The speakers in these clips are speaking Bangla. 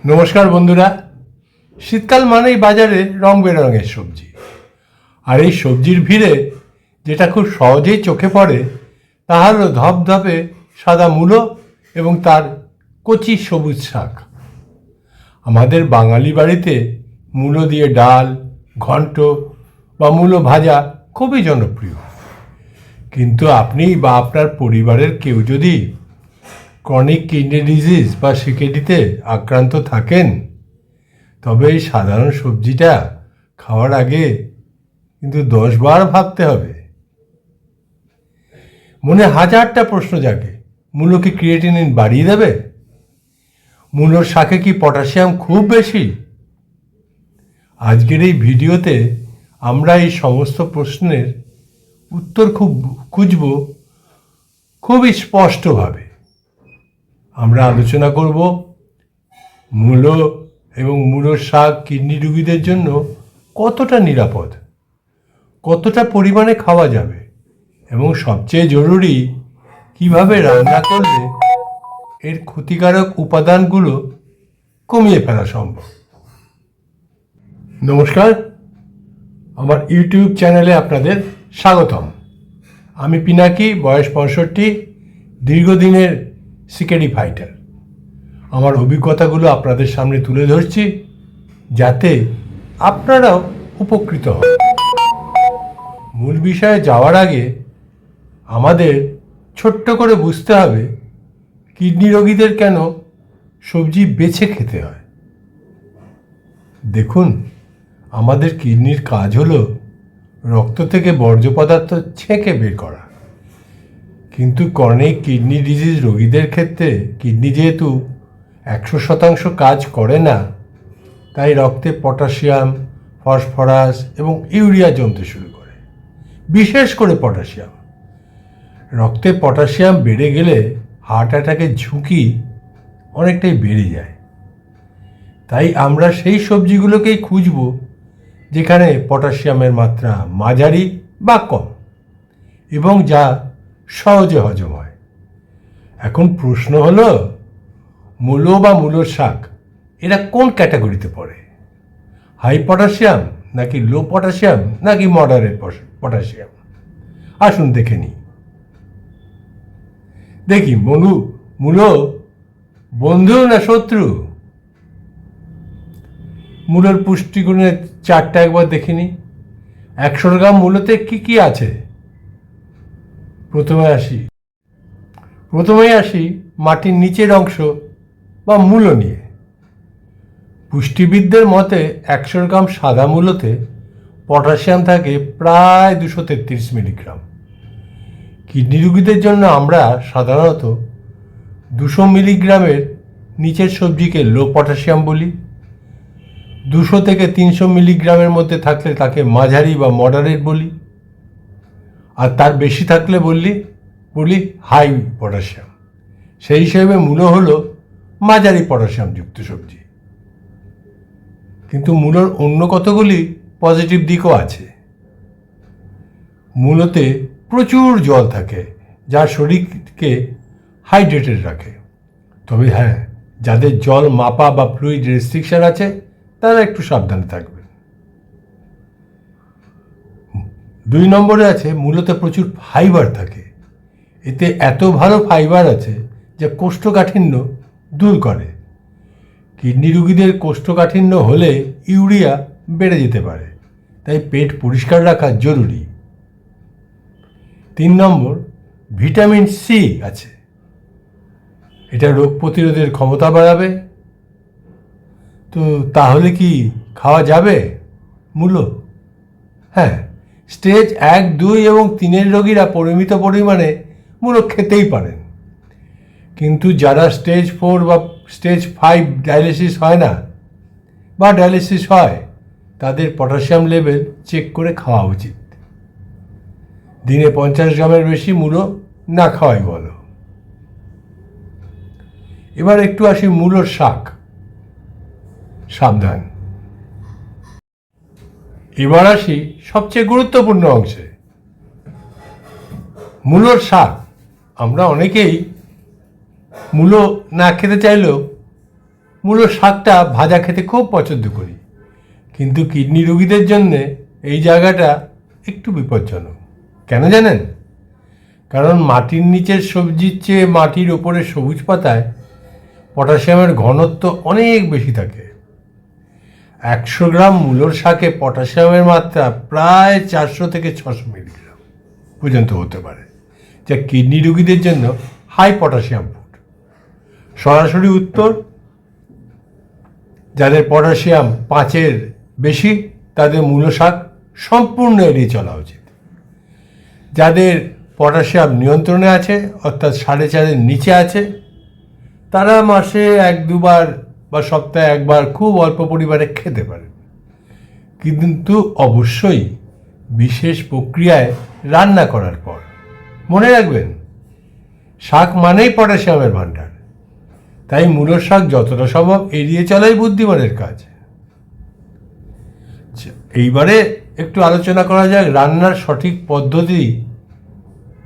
নমস্কার বন্ধুরা। শীতকাল মানেই বাজারে রং বেরঙের সবজি, আর এই সবজির ভিড়ে যেটা খুব সহজেই চোখে পড়ে তা হলো ধপধপে সাদা মূলো এবং তার কচি সবুজ শাক। আমাদের বাঙালি বাড়িতে মূলো দিয়ে ডাল, ঘন্ট বা মূলো ভাজা খুবই জনপ্রিয়। কিন্তু আপনি বা আপনার পরিবারের কেউ যদি ক্রনিক কিডনি ডিজিজ বা সিকেডিতে আক্রান্ত থাকেন, তবে এই সাধারণ সবজিটা খাওয়ার আগে কিন্তু 10 বার ভাবতে হবে। মনে হাজারটা প্রশ্ন জাগে। মূলো কি ক্রিয়েটিনিন বাড়িয়ে দেবে? মূলোর শাকে কি পটাশিয়াম খুব বেশি? আজকের এই ভিডিওতে আমরা এই সমস্ত প্রশ্নের উত্তর খুঁজব খুবই স্পষ্টভাবে। আমরা আলোচনা করব মূলো এবং মূলোর শাক কিডনি রোগীদের জন্য কতটা নিরাপদ, কতটা পরিমাণে খাওয়া যাবে, এবং সবচেয়ে জরুরি কিভাবে রান্না করলে এর ক্ষতিকারক উপাদানগুলো কমিয়ে ফেলা সম্ভব। নমস্কার, আমার ইউটিউব চ্যানেলে আপনাদের স্বাগতম। আমি পিনাকি, বয়স 65, দীর্ঘদিনের সিকেডি ফাইটার। আমার অভিজ্ঞতাগুলো আপনাদের সামনে তুলে ধরছি যাতে আপনারাও উপকৃত হন। মূল বিষয়ে যাওয়ার আগে আমাদের ছোট্ট করে বুঝতে হবে কিডনি রোগীদের কেন সবজি বেছে খেতে হয়। দেখুন, আমাদের কিডনির কাজ হলো রক্ত থেকে বর্জ্য পদার্থ ছেঁকে বের করা। কিন্তু ক্রনিক কিডনি ডিজিজ রোগীদের ক্ষেত্রে কিডনি যেহেতু 100% কাজ করে না, তাই রক্তে পটাশিয়াম, ফসফরাস এবং ইউরিয়া জমতে শুরু করে। বিশেষ করে পটাশিয়াম। রক্তে পটাশিয়াম বেড়ে গেলে হার্ট অ্যাটাকের ঝুঁকি অনেকটাই বেড়ে যায়। তাই আমরা সেই সবজিগুলোকেই খুঁজব যেখানে পটাশিয়ামের মাত্রা মাঝারি বা কম এবং যা সহজে হজম হয়। এখন প্রশ্ন হলো, মূলো বা মূলোর শাক এরা কোন ক্যাটাগরিতে পড়ে? হাই পটাশিয়াম নাকি লো পটাশিয়াম নাকি মডারেট পটাশিয়াম? আসুন দেখে নিই। দেখি মূলো বন্ধু না শত্রু? মূলোর পুষ্টিগুণের চারটা একবার দেখে নিই। 100 গ্রাম মূলোতে কি কি আছে? প্রথমেই আসি মাটির নিচের অংশ বা মূলো নিয়ে। পুষ্টিবিদদের মতে 100 গ্রাম সাদা মূলোতে পটাশিয়াম থাকে প্রায় 233 মিলিগ্রাম। কিডনি রোগীদের জন্য আমরা সাধারণত 200 মিলিগ্রামের নিচের সবজিকে লো পটাশিয়াম বলি। 200 থেকে 300 মিলিগ্রামের মধ্যে থাকলে তাকে মাঝারি বা মডারেট বলি, আর তার বেশি থাকলে বলি হাই পটাশিয়াম। সেই হিসেবে মূলো হলো মাঝারি পটাশিয়াম যুক্ত সবজি। কিন্তু মূলোর অন্য কতগুলি পজিটিভ দিকও আছে। মূলোতে প্রচুর জল থাকে যা শরীরকে হাইড্রেটেড রাখে। তবে হ্যাঁ, যাদের জল মাপা বা ফ্লুইড রেস্ট্রিকশন আছে তারা একটু সাবধানে থাকবেন। 2 নম্বরে আছে মূলোতে প্রচুর ফাইবার থাকে। এতে এত ভালো ফাইবার আছে যা কোষ্ঠকাঠিন্য দূর করে। কিডনি রোগীদের কোষ্ঠকাঠিন্য হলে ইউরিয়া বেড়ে যেতে পারে, তাই পেট পরিষ্কার রাখা জরুরি। 3 নম্বর, ভিটামিন সি আছে। এটা রোগ প্রতিরোধের ক্ষমতা বাড়াবে। তো তাহলে কি খাওয়া যাবে মূলো? হ্যাঁ, স্টেজ 1, 2 এবং 3 রোগীরা পরিমিত পরিমাণে মূলো খেতেই পারেন। কিন্তু যারা স্টেজ 4 বা স্টেজ 5 ডায়ালিসিস হয় না বা ডায়ালিসিস হয়, তাদের পটাশিয়াম লেভেল চেক করে খাওয়া উচিত। দিনে 50 গ্রামের বেশি মূলো না খাওয়াই ভালো। এবার একটু আসি মূলোর শাক। সাবধান, এবার আসি সবচেয়ে গুরুত্বপূর্ণ অংশে, মূলোর শাক। আমরা অনেকেই মূলো না খেতে চাইলেও মূলো শাকটা ভাজা খেতে খুব পছন্দ করি, কিন্তু কিডনি রোগীদের জন্যে এই জায়গাটা একটু বিপজ্জনক। কেন জানেন? কারণ মাটির নিচের সবজির চেয়ে মাটির ওপরে সবুজ পাতায় পটাশিয়ামের ঘনত্ব অনেক বেশি থাকে। 100 গ্রাম মূলোর শাকে পটাশিয়ামের মাত্রা প্রায় 400 থেকে 600 মিলিগ্রাম পর্যন্ত হতে পারে, যা কিডনি রোগীদের জন্য হাই পটাশিয়াম ফুড। সরাসরি উত্তর, যাদের পটাশিয়াম 5-এর বেশি তাদের মূলো শাক সম্পূর্ণ এড়িয়ে চলা উচিত। যাদের পটাশিয়াম নিয়ন্ত্রণে আছে, অর্থাৎ 4.5-এর নিচে আছে, তারা মাসে 1-2 বার বা সপ্তাহে 1 বার খুব অল্প পরিমাণে খেতে পারেন, কিন্তু অবশ্যই বিশেষ প্রক্রিয়ায় রান্না করার পর। মনে রাখবেন, শাক মানেই পটাশিয়ামের ভাণ্ডার, তাই মূলোর শাক যতটা সম্ভব এড়িয়ে চলাই বুদ্ধিমানের কাজ। এইবারে একটু আলোচনা করা যাক রান্নার সঠিক পদ্ধতি,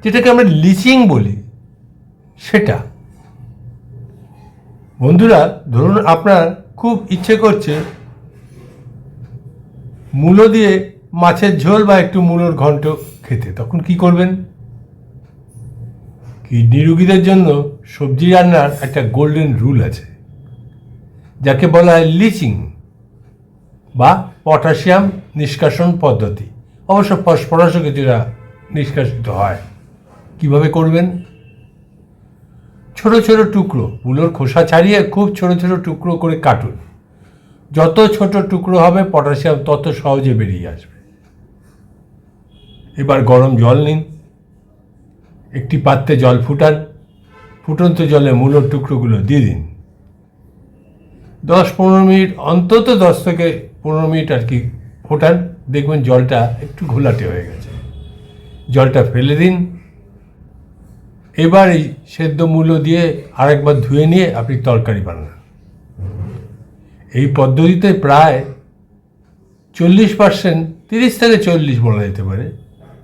যেটাকে আমরা লিচিং বলি, সেটা। বন্ধুরা, ধরুন আপনার খুব ইচ্ছে করছে মূলো দিয়ে মাছের ঝোল বা একটু মূলোর ঘন্ট খেতে, তখন কি করবেন? কিডনি রোগীদের জন্য সবজি রান্নার একটা গোল্ডেন রুল আছে, যাকে বলা হয় লিচিং বা পটাশিয়াম নিষ্কাশন পদ্ধতি। অবশ্য ফসফরাসও কিছুটা নিষ্কাশিত হয়। কিভাবে করবেন? ছোট ছোট টুকরো মূলোর খোসা ছাড়িয়ে খুব ছোট ছোট টুকরো করে কাটুন। যত ছোট টুকরো হবে পটাশিয়াম তত সহজে বেরিয়ে আসবে। এবার গরম জল নিন, একটি পাত্রে জল ফুটান, ফুটন্ত জলে মূলোর টুকরোগুলো দিয়ে দিন। 10-15 মিনিট, অন্তত 10 থেকে 15 মিনিট আর কি ফোটান, দেখবেন জলটা একটু ঘোলাটে হয়ে গেছে। জলটা ফেলে দিন। এবার এই সেদ্ধ মূলো দিয়ে আরেকবার ধুয়ে নিয়ে আপনি তরকারি বানান। এই পদ্ধতিতে প্রায় 40%, 30 থেকে 40 বলা যেতে পারে,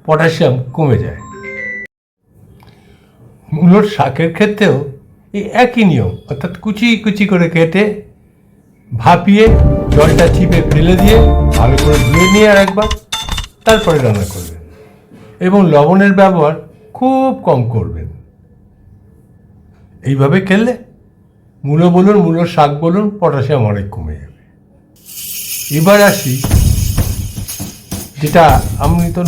পটাশিয়াম কমে যায়। মূলোর শাকের ক্ষেত্রেও এই একই নিয়ম, অর্থাৎ কুচি কুচি করে কেটে ভাপিয়ে জলটা চিপে ফেলে দিয়ে ভালো করে ধুয়ে নিয়ে আর একবার তারপরে রান্না করবেন, এবং লবণের ব্যবহার খুব কম করবেন। এইভাবে খেলে মূলো বলুন, মূলোর শাক বলুন, পটাশিয়াম অনেক কমে যাবে। এবার আসি, যেটা আমি তো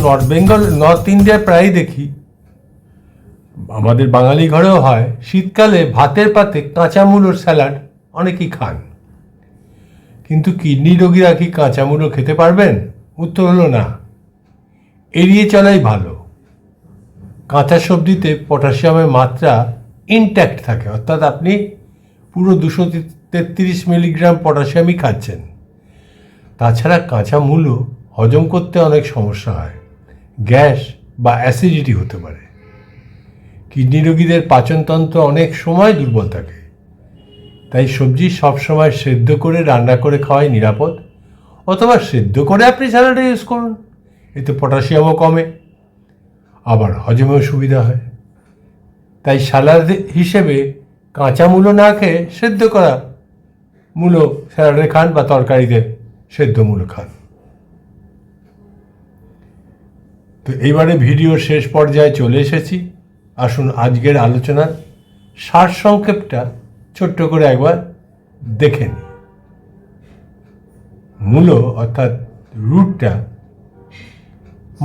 নর্থ ইন্ডিয়ায় প্রায়ই দেখি, আমাদের বাঙালি ঘরেও হয়, শীতকালে ভাতের পাতে কাঁচা মূলোর স্যালাড অনেকেই খান। কিন্তু কিডনি রোগীরা কি কাঁচা মূলো খেতে পারবেন? উত্তর হলো না। এড়িয়ে চলাই ভালো। কাঁচা সবজিতে পটাশিয়ামের মাত্রা ইনট্যাক্ট থাকে, অর্থাৎ আপনি পুরো 233 মিলিগ্রাম পটাশিয়ামই খাচ্ছেন। তাছাড়া কাঁচা মূলো হজম করতে অনেক সমস্যা হয়, গ্যাস বা অ্যাসিডিটি হতে পারে। কিডনি রোগীদের পাচনতন্ত্র অনেক সময় দুর্বল থাকে, তাই সবজি সবসময় সেদ্ধ করে রান্না করে খাওয়াই নিরাপদ, অথবা সেদ্ধ করে আপনি স্যালাডে ইউজ করুন, এতে পটাশিয়ামও কমে, আবার হজমেও সুবিধা হয়। তাই স্যালাড হিসেবে কাঁচা মূলো না খেয়ে সেদ্ধ করা মূলো স্যালাডে খান বা তরকারিতে সেদ্ধ মূলো খান। তো এইবারে ভিডিওর শেষ পর্যায়ে চলে এসেছি। আসুন আজকের আলোচনার সারসংক্ষেপটা ছোট্ট করে একবার দেখে নিই। মূলো অর্থাৎ রুটটা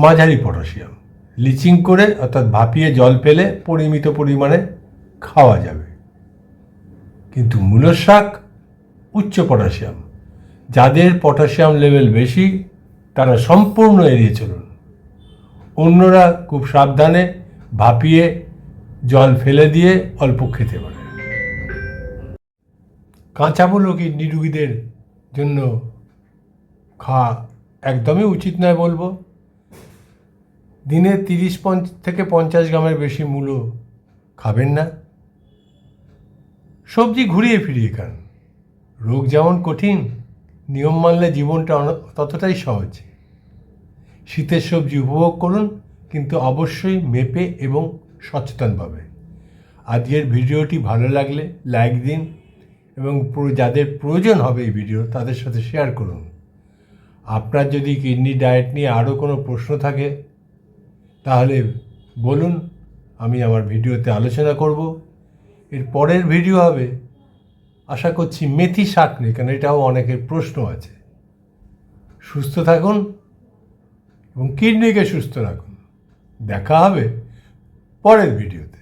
মাঝারি পটাশিয়াম, লিচিং করে অর্থাৎ ভাপিয়ে জল ফেলে পরিমিত পরিমাণে খাওয়া যাবে। কিন্তু মূলোর শাক উচ্চ পটাশিয়াম, যাদের পটাশিয়াম লেভেল বেশি তারা সম্পূর্ণ এড়িয়ে চলুন। অন্যরা খুব সাবধানে ভাপিয়ে জল ফেলে দিয়ে অল্প খেতে পারে। কাঁচা মূলো কিডনি রোগীদের জন্য খাওয়া একদমই উচিত নয় বলবো। দিনে 30 থেকে 50 গ্রামের বেশি মূলো খাবেন না। সবজি ঘুরিয়ে ফিরিয়ে খান। রোগ যেমন কঠিন, নিয়ম মানলে জীবনটা ততটাই সহজ। শীতের সবজি উপভোগ করুন, কিন্তু অবশ্যই মেপে এবং সচেতনভাবে। আজকের ভিডিওটি ভালো লাগলে লাইক দিন এবং যাদের প্রয়োজন হবে এই ভিডিও তাদের সাথে শেয়ার করুন। আপনার যদি কিডনি ডায়েট নিয়ে আরও কোনো প্রশ্ন থাকে তাহলে বলুন, আমি আমার ভিডিওতে আলোচনা করব। এর পরের ভিডিও হবে আশা করছি মেথি শাক নিয়ে, কারণ এটাও অনেকের প্রশ্ন আছে। সুস্থ থাকুন এবং কিডনিকে সুস্থ রাখুন। দেখা হবে পরের ভিডিওতে।